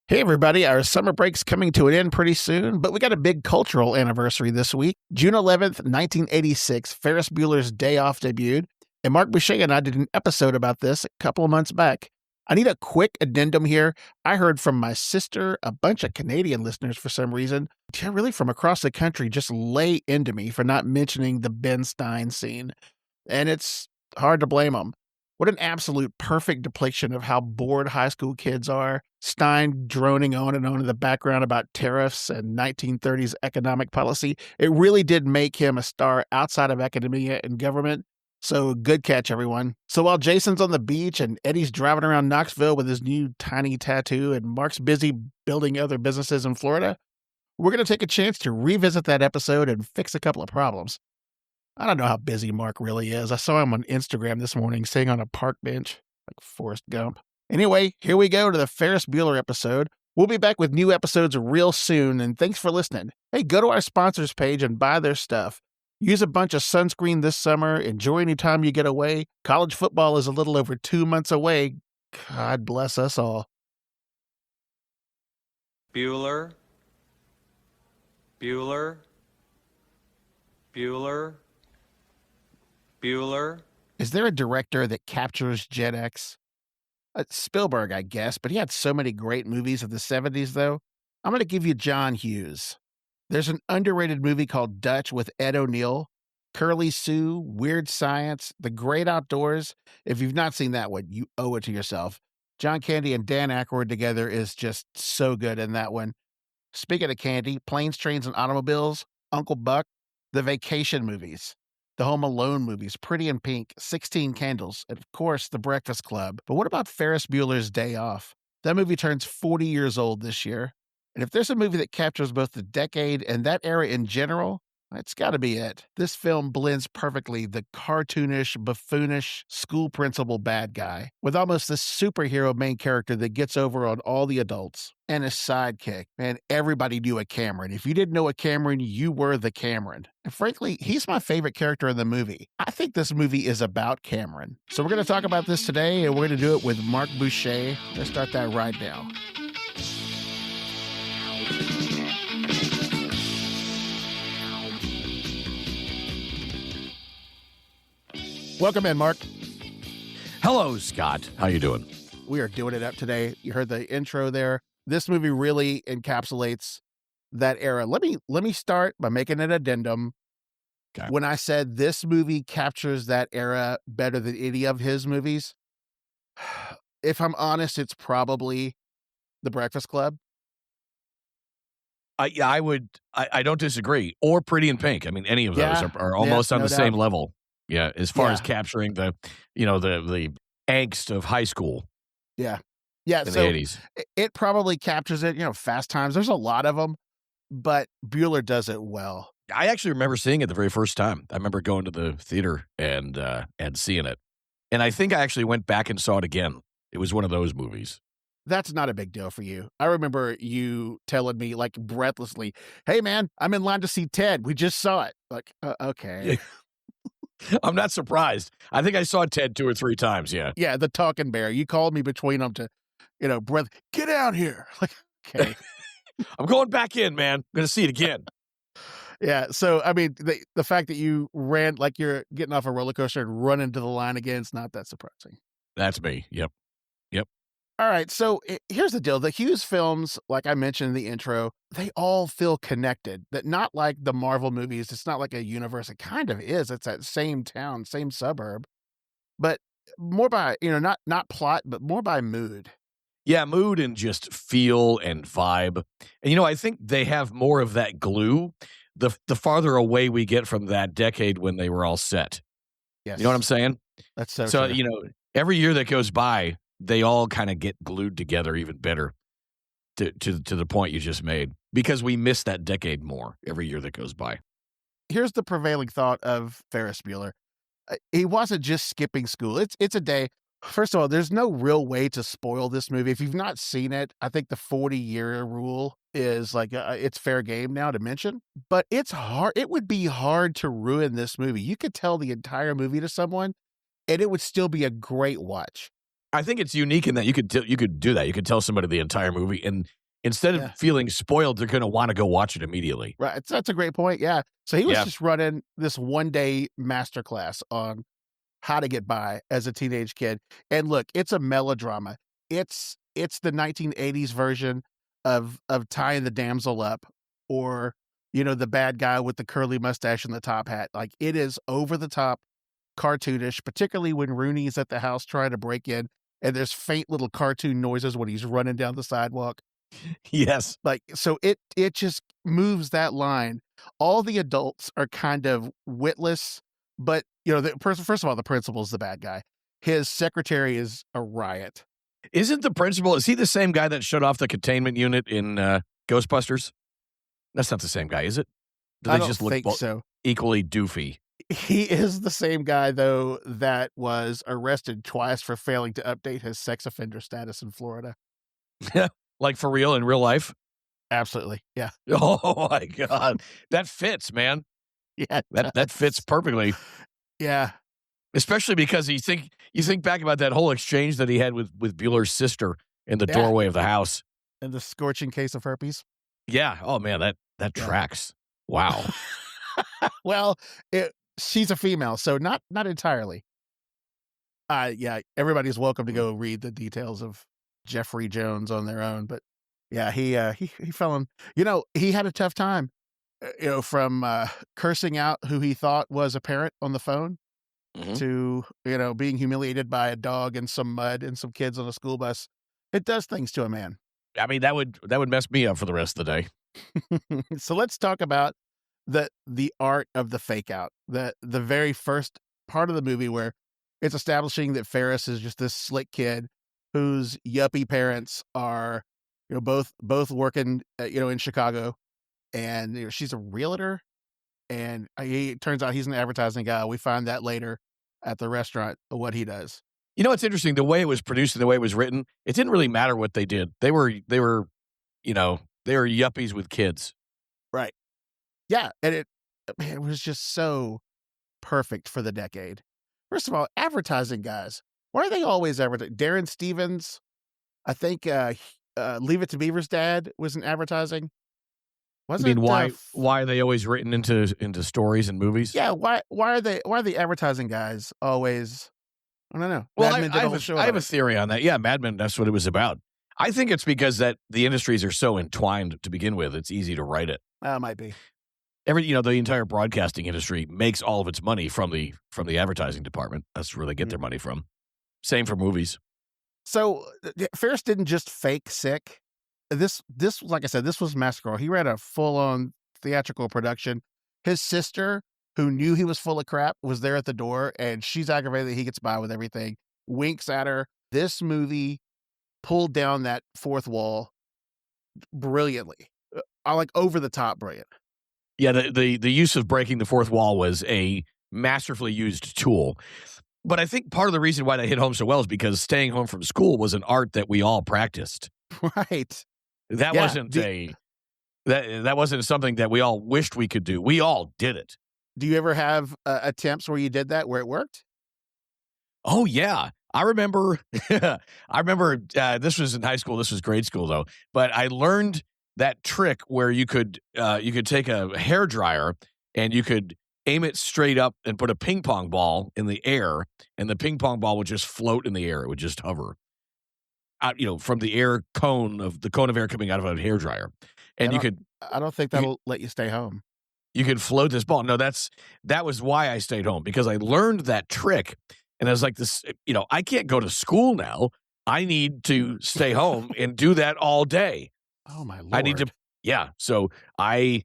Hey, everybody. Our summer break's coming to an end pretty soon, but we got a big cultural anniversary this week. June 11th, 1986, Ferris Bueller's Day Off debuted, and Mark Boucher and I did an episode about this a couple of months back. I need a quick addendum here. I heard from my sister, a bunch of Canadian listeners for some reason, really from across the country, just lay into me for not mentioning the Ben Stein scene. And it's hard to blame them. What an absolute perfect depiction of how bored high school kids are. Stein droning on and on in the background about tariffs and 1930s economic policy. It really did make him a star outside of academia and government. So good catch, everyone. So while Jason's on the beach and Eddie's driving around Knoxville with his new tiny tattoo and Mark's busy building other businesses in Florida, we're going to take a chance to revisit that episode and fix a couple of problems. I don't know how busy Mark really is. I saw him on Instagram this morning sitting on a park bench like Forrest Gump. Anyway, here we go to the Ferris Bueller episode. We'll be back with new episodes real soon, and thanks for listening. Hey, go to our sponsors page and buy their stuff. Use a bunch of sunscreen this summer. Enjoy any time you get away. College football is a little over 2 months away. God bless us all. Bueller. Bueller. Bueller. Bueller. Is there a director that captures Gen X? Spielberg, I guess, but he had so many great movies of the 70s, though. I'm going to give you John Hughes. There's an underrated movie called Dutch with Ed O'Neill, Curly Sue, Weird Science, The Great Outdoors. If you've not seen that one, you owe it to yourself. John Candy and Dan Aykroyd together is just so good in that one. Speaking of Candy, Planes, Trains, and Automobiles, Uncle Buck, the Vacation movies, the Home Alone movies, Pretty in Pink, 16 Candles, and of course, The Breakfast Club. But what about Ferris Bueller's Day Off? That movie turns 40 years old this year. And if there's a movie that captures both the decade and that era in general, it's got to be it. This film blends perfectly the cartoonish, buffoonish school principal bad guy with almost this superhero main character that gets over on all the adults and his sidekick. Man, everybody knew a Cameron. If you didn't know a Cameron, you were the Cameron. And frankly, he's my favorite character in the movie. I think this movie is about Cameron. So we're going to talk about this today, and we're going to do it with Mark Boucher. Let's start that right now. Welcome in, Mark. Hello, Scott. How you doing? We are doing it up today. You heard the intro there. This movie really encapsulates that era. Let me start by making an addendum. Okay. When I said this movie captures that era better than any of his movies, if I'm honest, it's probably The Breakfast Club. I don't disagree. Or Pretty in Pink. I mean, any of those are almost on no the same doubt. level. Yeah, as far as capturing the angst of high school. Yeah. In the 80s. It probably captures it. Fast Times. There's a lot of them, but Bueller does it well. I actually remember seeing it the very first time. I remember going to the theater and seeing it. And I think I actually went back and saw it again. It was one of those movies. That's not a big deal for you. I remember you telling me, like, breathlessly, "Hey, man, I'm in line to see Ted. We just saw it." Like, okay. I'm not surprised. I think I saw Ted 2 or 3 times, yeah. Yeah, the talking bear. You called me between them to, breath, "Get out here." Like, okay. I'm going back in, man. I'm going to see it again. Yeah, so, I mean, the fact that you ran, like you're getting off a roller coaster and run into the line again, it's not that surprising. That's me. Yep. All right, so here's the deal. The Hughes films, like I mentioned in the intro, they all feel connected. That not like the Marvel movies. It's not like a universe. It kind of is. It's that same town, same suburb, but more by, not plot, but more by mood. Yeah, mood and just feel and vibe. And, I think they have more of that glue the farther away we get from that decade when they were all set. Yes. You know what I'm saying? That's so true. Every year that goes by, they all kind of get glued together even better to the point you just made, because we miss that decade more every year that goes by. Here's the prevailing thought of Ferris Bueller. He wasn't just skipping school. It's a day. First of all, there's no real way to spoil this movie. If you've not seen it, I think the 40-year rule is like, it's fair game now to mention, but it's hard. It would be hard to ruin this movie. You could tell the entire movie to someone and it would still be a great watch. I think it's unique in that you could do that. You could tell somebody the entire movie, and instead of feeling spoiled, they're going to want to go watch it immediately. Right. That's a great point. Yeah. So he was Yeah. just running this one-day masterclass on how to get by as a teenage kid. And look, it's a melodrama. It's the 1980s version of tying the damsel up, or the bad guy with the curly mustache and the top hat. Like, it is over the top, cartoonish, particularly when Rooney's at the house trying to break in, and there's faint little cartoon noises when he's running down the sidewalk. Yes. Like, so it just moves that line. All the adults are kind of witless, but first of all, the principal's the bad guy. His secretary is a riot. Isn't the principal, is he the same guy that shut off the containment unit in Ghostbusters? That's not the same guy, is it? Do I they don't just look think so. equally doofy? He is the same guy, though, that was arrested twice for failing to update his sex offender status in Florida. Like, for real, in real life? Absolutely. Yeah. Oh my God. That fits, man. Yeah. That fits perfectly. Yeah. Especially because you think back about that whole exchange that he had with Bueller's sister in the doorway of the house. And the scorching case of herpes. Yeah. Oh man, that tracks. Wow. Well, she's a female, so not entirely. Yeah, everybody's welcome to go read the details of Jeffrey Jones on their own, but yeah, he fell in. He had a tough time, from cursing out who he thought was a parent on the phone to being humiliated by a dog and some mud and some kids on a school bus. It does things to a man. I mean, that would mess me up for the rest of the day. So let's talk about the art of the fake out. The very first part of the movie, where it's establishing that Ferris is just this slick kid whose yuppie parents are, both working, in Chicago, and she's a realtor, and it turns out he's an advertising guy. We find that later at the restaurant, what he does. It's interesting, the way it was produced and the way it was written. It didn't really matter what they did. They were yuppies with kids. Right. Yeah, and it was just so perfect for the decade. First of all, advertising guys. Why are they always advertising? Darren Stevens, I think Leave It to Beaver's dad was in advertising. Wasn't why are they always written into stories and movies? Yeah, why are the advertising guys always? I don't know. Well, I have a theory on that. Yeah, Mad Men, that's what it was about. I think it's because that the industries are so entwined to begin with. It's easy to write it. Might be. The entire broadcasting industry makes all of its money from the advertising department. That's where they get their money from. Same for movies. So Ferris didn't just fake sick. This, like I said, this was Massacre. He ran a full-on theatrical production. His sister, who knew he was full of crap, was there at the door, and she's aggravated that he gets by with everything. Winks at her. This movie pulled down that fourth wall brilliantly. Over the top brilliant. Yeah, the use of breaking the fourth wall was a masterfully used tool. But I think part of the reason why that hit home so well is because staying home from school was an art that we all practiced. Right. That wasn't something that we all wished we could do. We all did it. Do you ever have attempts where you did that, where it worked? Oh yeah, I remember. This was in high school. This was grade school though. But I learned that trick where you could take a hairdryer and you could aim it straight up and put a ping pong ball in the air, and the ping pong ball would just float in the air. It would just hover out, from the air cone of air coming out of a hairdryer. And I don't think that'll let you stay home. You could float this ball. No, that was why I stayed home, because I learned that trick. And I was like, this, I can't go to school now. I need to stay home and do that all day. Oh my Lord. I need to. Yeah. So I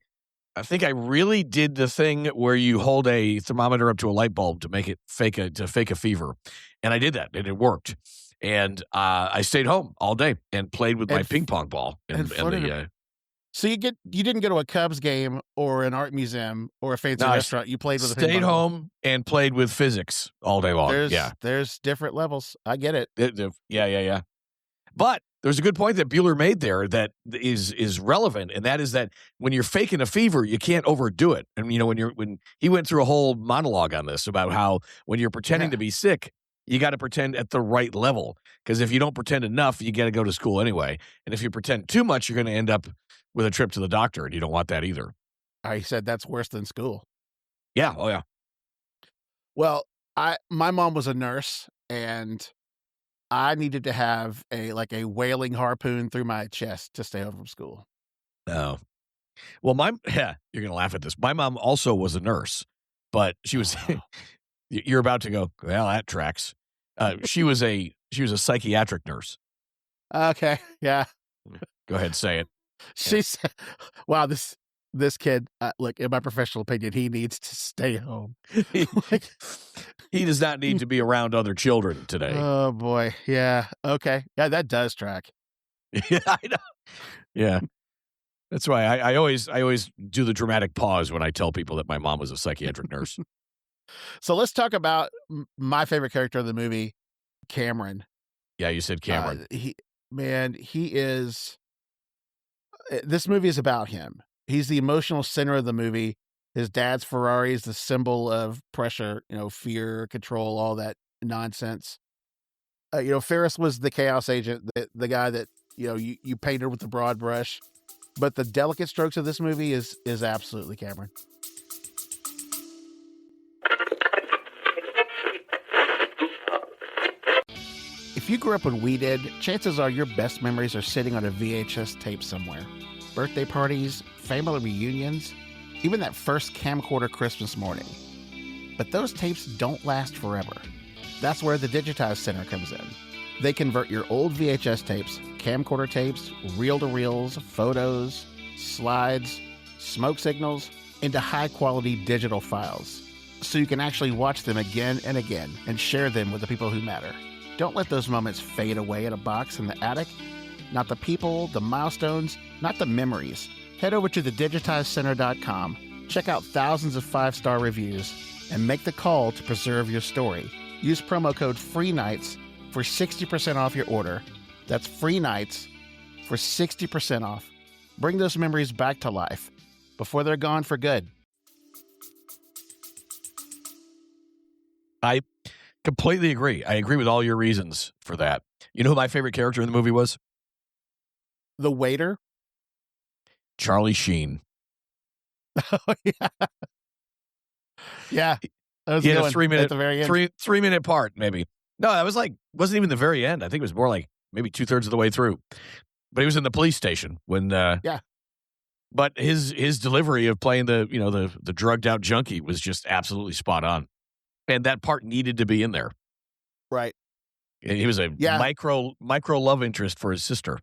think I really did the thing where you hold a thermometer up to a light bulb to make it fake a fever. And I did that, and it worked. And I stayed home all day and played with my ping pong ball. So you didn't go to a Cubs game or an art museum or a fancy restaurant. You played with a stayed home and played with physics all day long. There's different levels. I get it. Yeah. But there's a good point that Bueller made there that is relevant, and that is that when you're faking a fever, you can't overdo it. And when he went through a whole monologue on this about how when you're pretending to be sick, you got to pretend at the right level. Because if you don't pretend enough, you got to go to school anyway. And if you pretend too much, you're going to end up with a trip to the doctor, and you don't want that either. I said that's worse than school. Yeah. Oh, yeah. Well, my mom was a nurse, and I needed to have a whaling harpoon through my chest to stay home from school. Oh. Well, you're going to laugh at this. My mom also was a nurse, but she was, you're about to go, well, that tracks. She was a psychiatric nurse. Okay. Yeah. Go ahead, say it. She said, wow, this kid, look, in my professional opinion, he needs to stay home. He does not need to be around other children today. Oh, boy. Yeah. Okay. Yeah, that does track. Yeah, I know. Yeah. That's why I always do the dramatic pause when I tell people that my mom was a psychiatric nurse. So let's talk about my favorite character of the movie, Cameron. Yeah, you said Cameron. He is. This movie is about him. He's the emotional center of the movie. His dad's Ferrari is the symbol of pressure, fear, control, all that nonsense. Ferris was the chaos agent, the guy that, you painted with the broad brush. But the delicate strokes of this movie is absolutely Cameron. If you grew up when we did, chances are your best memories are sitting on a VHS tape somewhere. Birthday parties, family reunions, even that first camcorder Christmas morning. But those tapes don't last forever. That's where the Digitized Center comes in. They convert your old VHS tapes, camcorder tapes, reel-to-reels, photos, slides, smoke signals into high-quality digital files, so you can actually watch them again and again and share them with the people who matter. Don't let those moments fade away in a box in the attic. Not the people, the milestones, not the memories. Head over to thedigitizedcenter.com, check out thousands of 5-star reviews, and make the call to preserve your story. Use promo code FREENIGHTS for 60% off your order. That's FREENIGHTS for 60% off. Bring those memories back to life before they're gone for good. I completely agree. I agree with all your reasons for that. You know who my favorite character in the movie was? The waiter? Charlie Sheen. Oh, yeah. Yeah. That was he had a a 3-minute, at the very end. 3-minute part, maybe. No, that was wasn't even the very end. I think it was more like maybe 2/3 of the way through. But he was in the police station when, yeah. But his delivery of playing the drugged out junkie was just absolutely spot on. And that part needed to be in there. Right. He was a micro love interest for his sister.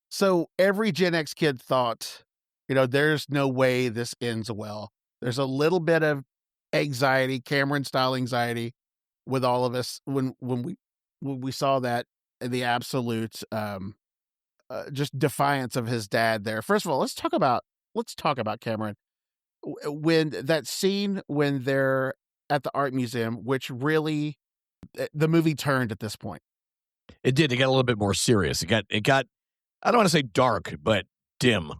So every Gen X kid thought, there's no way this ends well. There's a little bit of anxiety, Cameron-style anxiety, with all of us when we saw that, the absolute just defiance of his dad there. First of all, let's talk about Cameron. When that scene when they're at the art museum, which really the movie turned at this point. It did. It got a little bit more serious. It got I don't want to say dark, but dim.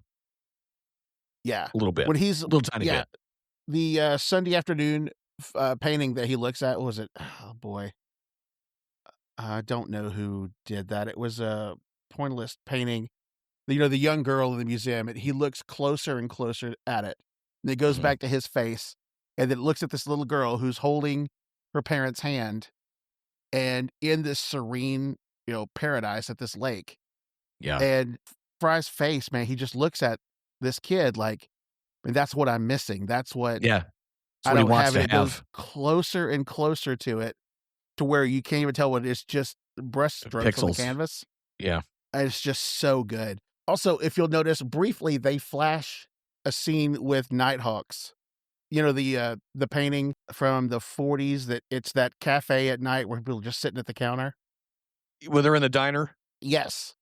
Yeah. A little bit. When he's a little tiny bit. The Sunday afternoon painting that he looks at, what was it? Oh boy. I don't know who did that. It was a pointillist painting. The young girl in the museum, he looks closer and closer at it. And it goes back to his face. And then it looks at this little girl who's holding her parents' hand and in this serene, paradise at this lake. Yeah. And Frye's face, man, he just looks at this kid like, and that's what I'm missing. That's what I don't have. It goes closer and closer to it to where you can't even tell what it is, just brushstrokes on the canvas. Yeah. And it's just so good. Also, if you'll notice briefly, they flash a scene with Nighthawks. The painting from the 40s that it's that cafe at night where people are just sitting at the counter. When they're in the diner? Yes.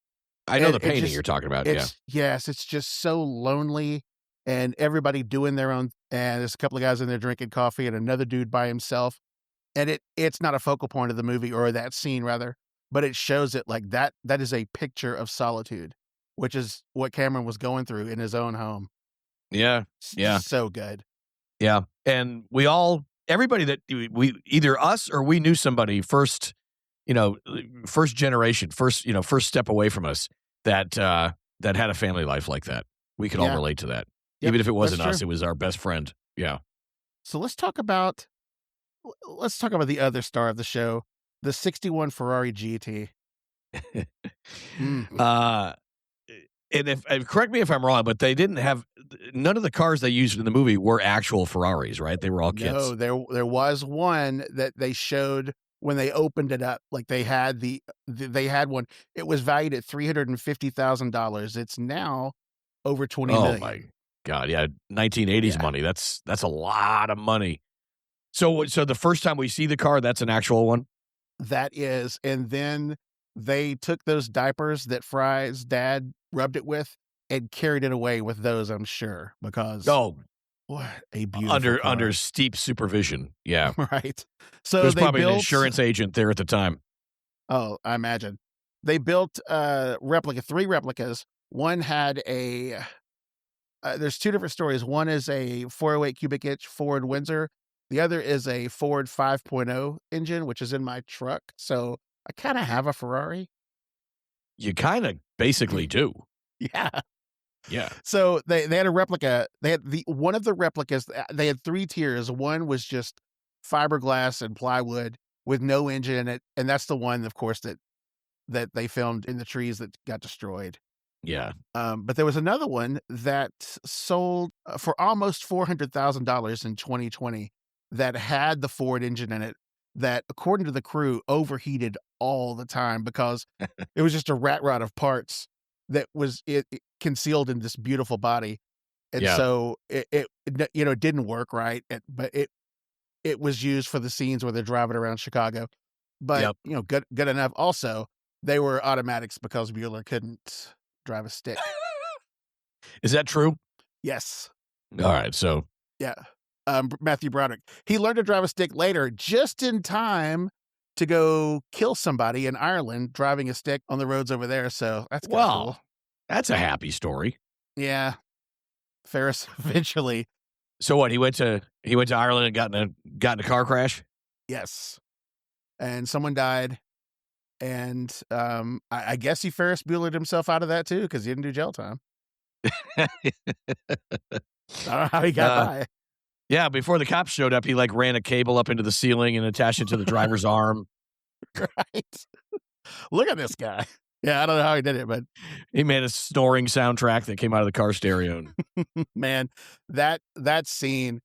I know the painting you're talking about. Yes, it's just so lonely and everybody doing their own. And there's a couple of guys in there drinking coffee and another dude by himself. And it's not a focal point of the movie or that scene rather, but it shows it like that. That is a picture of solitude, which is what Cameron was going through in his own home. Yeah. Yeah. So good. Yeah. And we all everybody that we either us or we knew somebody first generation, first step away from us that had a family life like that. We could all relate to that. Yep, Even if it wasn't that's us, true. it was our best friend. Yeah. So let's talk about the other star of the show, the 61 Ferrari GT. And if correct me if I'm wrong, but they didn't have none of the cars they used in the movie were actual Ferraris, right? They were all kits. No, there was one that they showed when they opened it up. Like they had they had one. It was valued at $350,000. It's now over 20 million. My God, yeah, 1980s money. That's a lot of money. So the first time we see the car, that's an actual one. That is, and then they took those diapers that Frye's dad rubbed it with and carried it away with those, I'm sure, because what a beautiful car. Under steep supervision. Yeah. Right. So there's probably an insurance agent there at the time. Oh, I imagine. They built three replicas. One had there's two different stories. One is a 408 cubic inch Ford Windsor. The other is a Ford 5.0 engine, which is in my truck. So I kind of have a Ferrari. You kind of basically do. Yeah. Yeah. So they had a replica. They had one of the replicas. They had three tiers. One was just fiberglass and plywood with no engine in it. And that's the one, of course, that they filmed in the trees that got destroyed. Yeah. But there was another one that sold for almost $400,000 in 2020 that had the Ford engine in it that, according to the crew, overheated all the time because it was just a rat rod of parts that was it concealed in this beautiful body. And so it didn't work right. But it was used for the scenes where they're driving around Chicago. But, good enough. Also, they were automatics because Bueller couldn't drive a stick. Is that true? Yes. All right. So. Yeah. Matthew Broderick. He learned to drive a stick later, just in time to go kill somebody in Ireland driving a stick on the roads over there. So that's cool. That's a happy story. Yeah. Ferris eventually. So what? He went to Ireland and got in a car crash? Yes. And someone died. And I guess he Ferris Buellered himself out of that too, because he didn't do jail time. I don't know how he got by. Yeah, before the cops showed up, he ran a cable up into the ceiling and attached it to the driver's arm. Right. Look at this guy. Yeah, I don't know how he did it, but he made a snoring soundtrack that came out of the car stereo. Man, that scene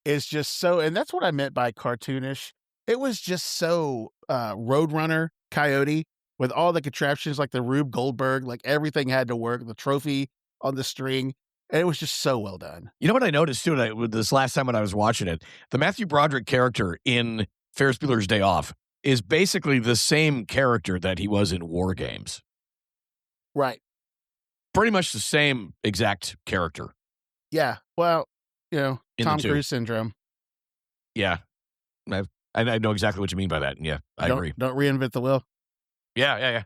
is just so, and that's what I meant by cartoonish. It was just so Roadrunner Coyote with all the contraptions like the Rube Goldberg, like everything had to work, the trophy on the string. And it was just so well done. You know what I noticed too, this last time when I was watching it, the Matthew Broderick character in Ferris Bueller's Day Off is basically the same character that he was in War Games. Right. Pretty much the same exact character. Yeah. Well, Tom Cruise syndrome. Yeah. I know exactly what you mean by that. Yeah, I agree. Don't reinvent the wheel. Yeah.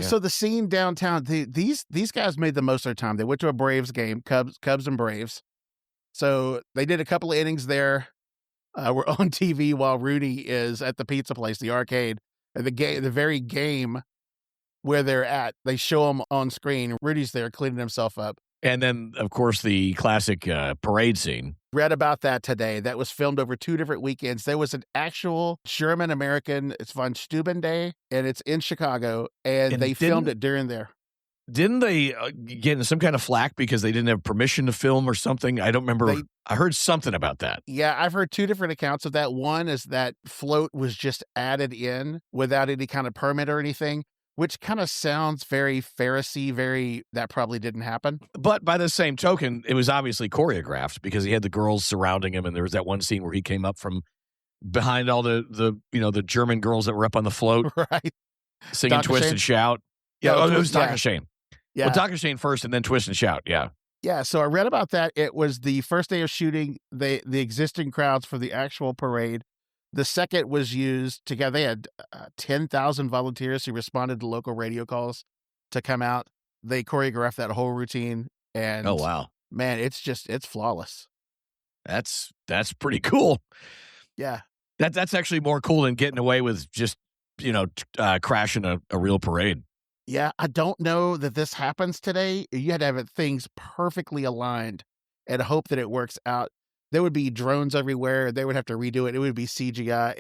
So the scene downtown, these guys made the most of their time. They went to a Braves game, Cubs and Braves. So they did a couple of innings there. We're on TV while Rooney is at the pizza place, the arcade. And the very game where they're at, they show him on screen. Rudy's there cleaning himself up. And then, of course, the classic parade scene. Read about that today. That was filmed over 2 different weekends. There was an actual German-American, it's von Steuben Day, and it's in Chicago, and they filmed it during there. Didn't they get in some kind of flack because they didn't have permission to film or something? I don't remember. I heard something about that. Yeah, I've heard 2 different accounts of that. One is that float was just added in without any kind of permit or anything, which kind of sounds very Ferris-y, that probably didn't happen. But by the same token, it was obviously choreographed because he had the girls surrounding him, and there was that one scene where he came up from behind all the German girls that were up on the float, right, singing Dr. Twist Shane? and Shout. Yeah, it was Dr. Shane. Yeah. Well, Dr. Shane first, and then Twist and Shout. Yeah. Yeah, so I read about that. It was the first day of shooting the existing crowds for the actual parade. The second was used together. They had 10,000 volunteers who responded to local radio calls to come out. They choreographed that whole routine. And oh, wow. Man, it's flawless. That's pretty cool. Yeah. That's actually more cool than getting away with just, crashing a real parade. Yeah, I don't know that this happens today. You had to have things perfectly aligned and hope that it works out. There would be drones everywhere. They would have to redo it. It would be CGI.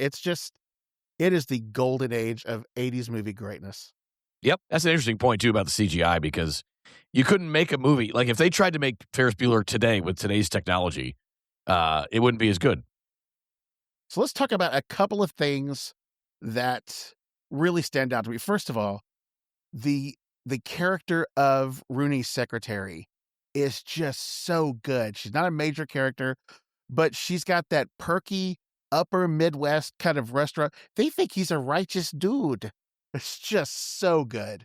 It is the golden age of 80s movie greatness. Yep. That's an interesting point, too, about the CGI, because you couldn't make a movie. Like, if they tried to make Ferris Bueller today with today's technology, it wouldn't be as good. So let's talk about a couple of things that really stand out to me. First of all, the character of Rooney's secretary is just so good. She's not a major character, but she's got that perky upper Midwest kind of restaurant. They think he's a righteous dude. It's just so good.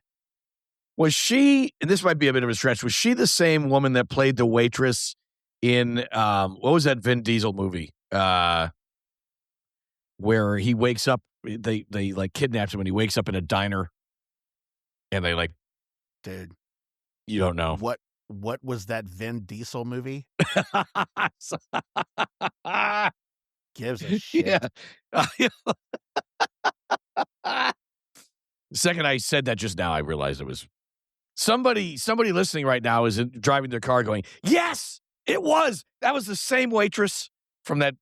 Was she, and this might be a bit of a stretch, was she the same woman that played the waitress in, what was that Vin Diesel movie? Where he wakes up, they like kidnapped him and he wakes up in a diner and they like, dude, you don't know. What was that Vin Diesel movie? Gives a shit. Yeah. The second I said that just now, I realized it was somebody listening right now is driving their car going, yes, it was. That was the same waitress from that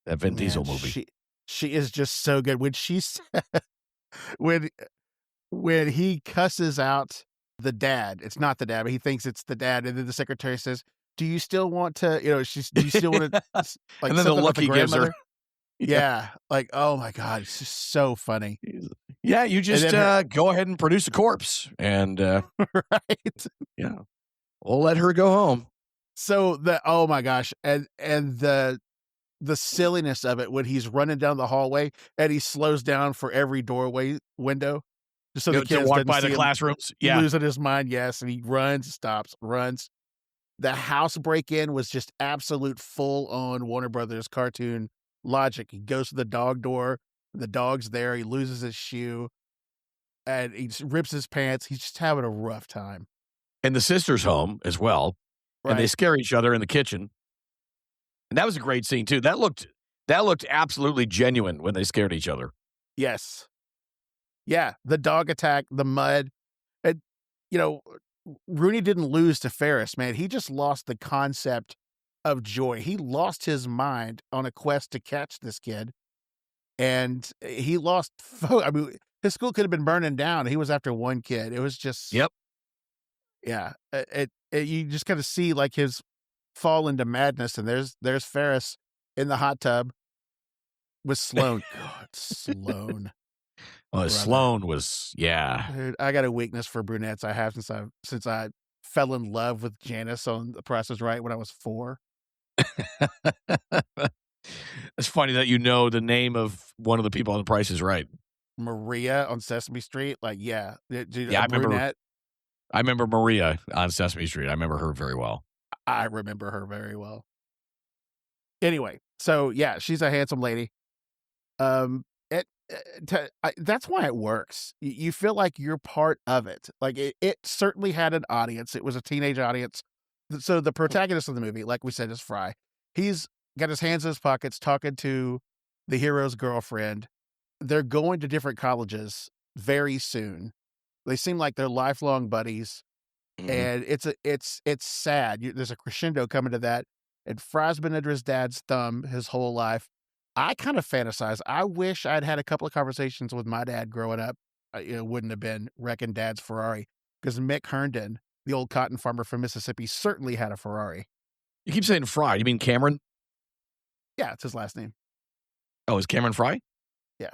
Vin Diesel movie. She is just so good. When she said, when he cusses out the dad, it's not the dad, but he thinks it's the dad. And then the secretary says, do you still want to, do you still want to, like, and then the look he gives her. Yeah. Like, oh my God, it's just so funny. Yeah, you just go ahead and produce a corpse and right. Yeah. We'll let her go home. So oh my gosh. And the silliness of it when he's running down the hallway and he slows down for every doorway window. Just so the kids walk by the classrooms. Yeah. Losing his mind, yes. And he runs, stops, runs. The house break-in was just absolute full-on Warner Brothers cartoon logic. He goes to the dog door, the dog's there, he loses his shoe, and he just rips his pants. He's just having a rough time. And the sister's home as well. Right. And they scare each other in the kitchen. And that was a great scene too. That looked absolutely genuine when they scared each other. Yes. Yeah, the dog attack, the mud. And, Rooney didn't lose to Ferris, man. He just lost the concept of joy. He lost his mind on a quest to catch this kid. And he lost, I mean, his school could have been burning down. He was after one kid. It was just, yep. Yeah. You just kind of see like his fall into madness. And there's Ferris in the hot tub with Sloane. God, Sloane. Well, Sloane was, yeah. Dude, I got a weakness for brunettes. I have since I fell in love with Janice on The Price is Right when I was 4. It's funny that you know the name of one of the people on The Price is Right. Maria on Sesame Street. Like, yeah. Yeah, I remember Maria on Sesame Street. I remember her very well. I remember her very well. Anyway, so yeah, she's a handsome lady. That's why it works. You feel like you're part of it. Like it certainly had an audience. It was a teenage audience. So the protagonist of the movie, like we said, is Frye. He's got his hands in his pockets talking to the hero's girlfriend. They're going to different colleges very soon. They seem like they're lifelong buddies. Mm-hmm. And it's sad. There's a crescendo coming to that. And Frye's been under his dad's thumb his whole life. I kind of fantasize. I wish I'd had a couple of conversations with my dad growing up. It wouldn't have been wrecking Dad's Ferrari, because Mick Herndon, the old cotton farmer from Mississippi, certainly had a Ferrari. You keep saying Frye. You mean Cameron? Yeah, it's his last name. Oh, is Cameron Frye? Yeah.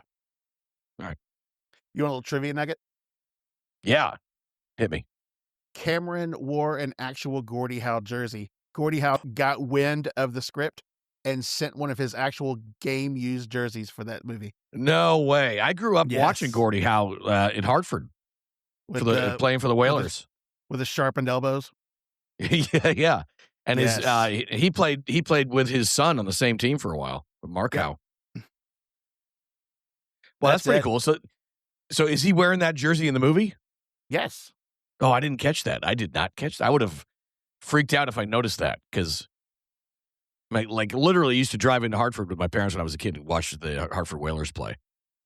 All right. You want a little trivia nugget? Yeah. Hit me. Cameron wore an actual Gordie Howe jersey. Gordie Howe got wind of the script and sent one of his actual game-used jerseys for that movie. No way. I grew up watching Gordie Howe in Hartford playing for the Whalers. With his sharpened elbows? Yeah. And he played with his son on the same team for a while, with Mark Howe. Well, that's pretty cool. So is he wearing that jersey in the movie? Yes. Oh, I didn't catch that. I did not catch that. I would have freaked out if I noticed that, because Like literally used to drive into Hartford with my parents when I was a kid and watch the Hartford Whalers play.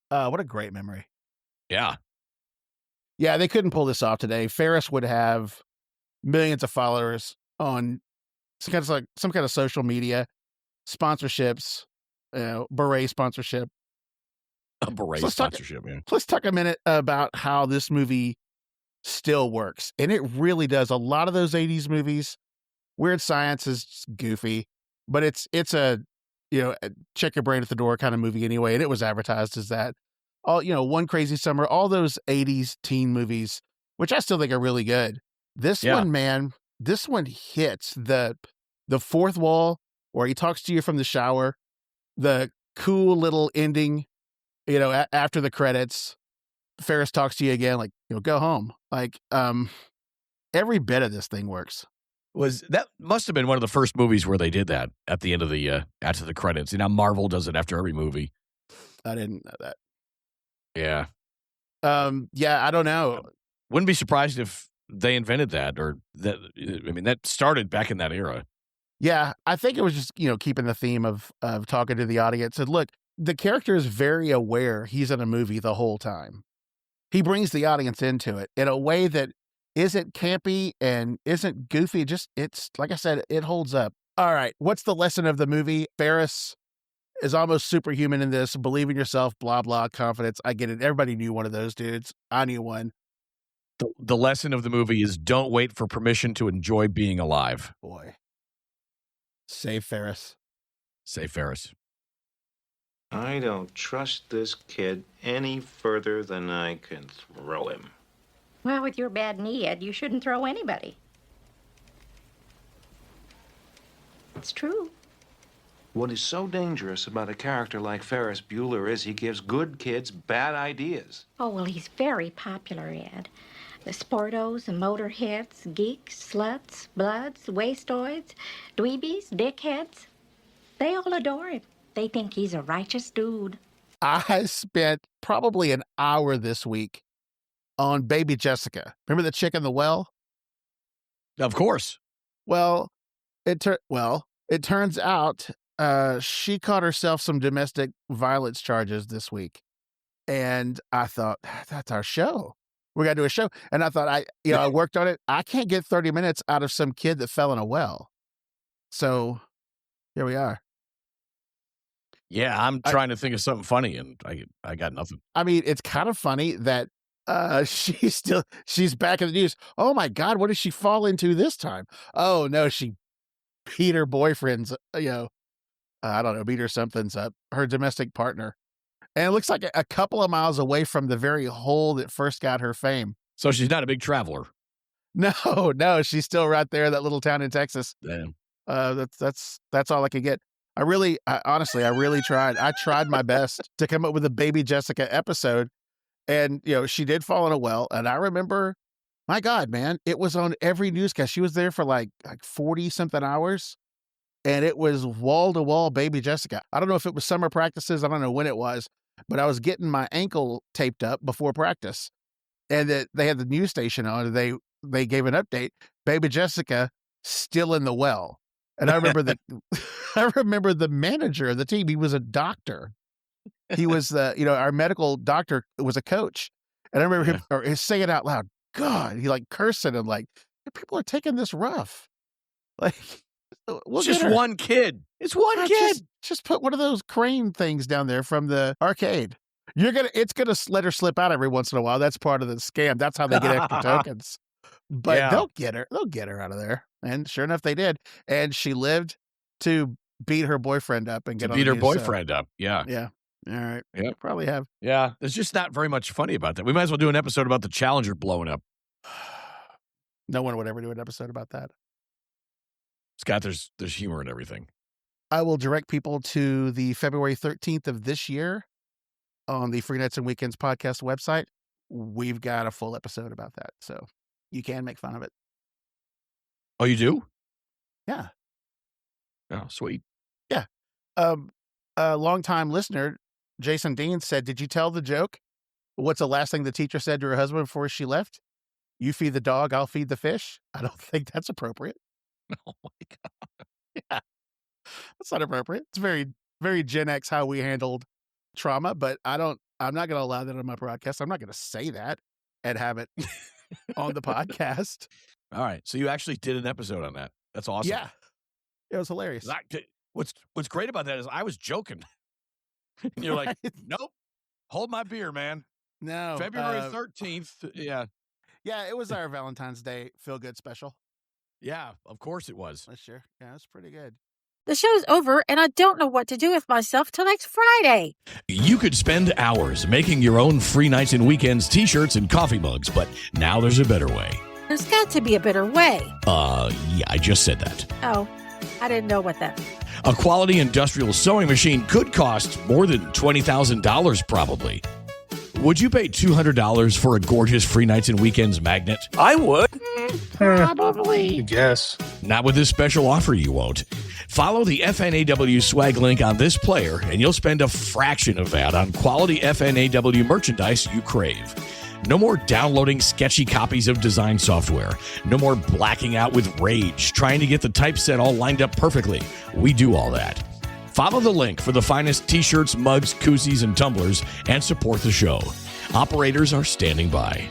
What a great memory. Yeah. Yeah, they couldn't pull this off today. Ferris would have millions of followers on some kind of social media, sponsorships, beret sponsorship. A beret sponsorship, man. Let's talk a minute about how this movie still works. And it really does. A lot of those 80s movies, Weird Science is goofy, but it's a check your brain at the door kind of movie anyway. And it was advertised as that. One Crazy Summer, all those 80s teen movies, which I still think are really good. This one, man, this one hits the fourth wall where he talks to you from the shower, the cool little ending, after the credits, Ferris talks to you again, like, go home. Like, every bit of this thing works. That must have been one of the first movies where they did that at the end of the after the credits. Marvel does it after every movie. I didn't know that. Yeah. I don't know. Wouldn't be surprised if they invented that or that. I mean, that started back in that era. Yeah, I think it was just, keeping the theme of talking to the audience. And look, the character is very aware he's in a movie the whole time. He brings the audience into it in a way that isn't campy and isn't goofy. It's like I said, it holds up. All right. What's the lesson of the movie? Ferris is almost superhuman in this. Believe in yourself, blah, blah, confidence. I get it. Everybody knew one of those dudes. I knew one. The lesson of the movie is don't wait for permission to enjoy being alive. Boy. Save Ferris. Save Ferris. I don't trust this kid any further than I can throw him. Well, with your bad knee, Ed, you shouldn't throw anybody. It's true. What is so dangerous about a character like Ferris Bueller is he gives good kids bad ideas. Oh, well, he's very popular, Ed. The sportos, the motorheads, geeks, sluts, bloods, wastoids, dweebies, dickheads, they all adore him. They think he's a righteous dude. I spent probably an hour this week on Baby Jessica. Remember the chick in the well? Of course. Well, it turns out she caught herself some domestic violence charges this week. And I thought, that's our show. We got to do a show. And I thought, I worked on it. I can't get 30 minutes out of some kid that fell in a well. So here we are. Yeah, I'm trying to think of something funny, and I got nothing. I mean, it's kind of funny that she's back in the news. Oh my God, what did she fall into this time? Oh no, she beat her boyfriend's, I don't know, beat her something's up, her domestic partner. And it looks like a couple of miles away from the very hole that first got her fame. So she's not a big traveler. No, she's still right there, that little town in Texas. Damn. That's all I could get. Honestly, I really tried. I tried my best to come up with a Baby Jessica episode. And, she did fall in a well. And I remember, my God, man, it was on every newscast. She was there for like 40 something hours. And it was wall to wall Baby Jessica. I don't know if it was summer practices. I don't know when it was, but I was getting my ankle taped up before practice. And that they had the news station on. And they gave an update. Baby Jessica still in the well. And I remember the manager of the team. He was a doctor. He was our medical doctor was a coach. And I remember him saying out loud, God, he like cursing and like, people are taking this rough. Like, it's just one kid. It's one kid. Just put one of those crane things down there from the arcade. It's gonna let her slip out every once in a while. That's part of the scam. That's how they get extra tokens. But they'll get her out of there. And sure enough, they did. And she lived to beat her boyfriend up and beat her boyfriend up. Yeah. Yeah. All right. Yeah. Probably have. Yeah. There's just not very much funny about that. We might as well do an episode about the Challenger blowing up. No one would ever do an episode about that. Scott, there's humor in everything. I will direct people to the February 13th of this year on the Free Nights and Weekends podcast website. We've got a full episode about that. So you can make fun of it. Oh, you do? Yeah. Oh, sweet. Yeah. A longtime listener, Jason Dean, said, did you tell the joke? What's the last thing the teacher said to her husband before she left? You feed the dog, I'll feed the fish. I don't think that's appropriate. Oh, my God. Yeah. That's not appropriate. It's very, very Gen X how we handled trauma, but I'm not going to allow that on my broadcast. I'm not going to say that and have it on the podcast. All right. So you actually did an episode on that. That's awesome. Yeah. It was hilarious. What's great about that is I was joking. And you're like, nope, hold my beer, man. No. February 13th. Yeah. Yeah, it was our Valentine's Day feel-good special. Yeah, of course it was. This year. Yeah, it was pretty good. The show's over, and I don't know what to do with myself till next Friday. You could spend hours making your own free nights and weekends t-shirts and coffee mugs, but now there's a better way. There's got to be a better way. Yeah, I just said that. Oh, I didn't know what that meant. A quality industrial sewing machine could cost more than $20,000 probably. Would you pay $200 for a gorgeous free nights and weekends magnet? I would. Probably. I guess. Not with this special offer, you won't. Follow the FNAW swag link on this player, and you'll spend a fraction of that on quality FNAW merchandise you crave. No more downloading sketchy copies of design software. No more blacking out with rage, trying to get the typeset all lined up perfectly. We do all that. Follow the link for the finest t-shirts, mugs, koozies, and tumblers, and support the show. Operators are standing by.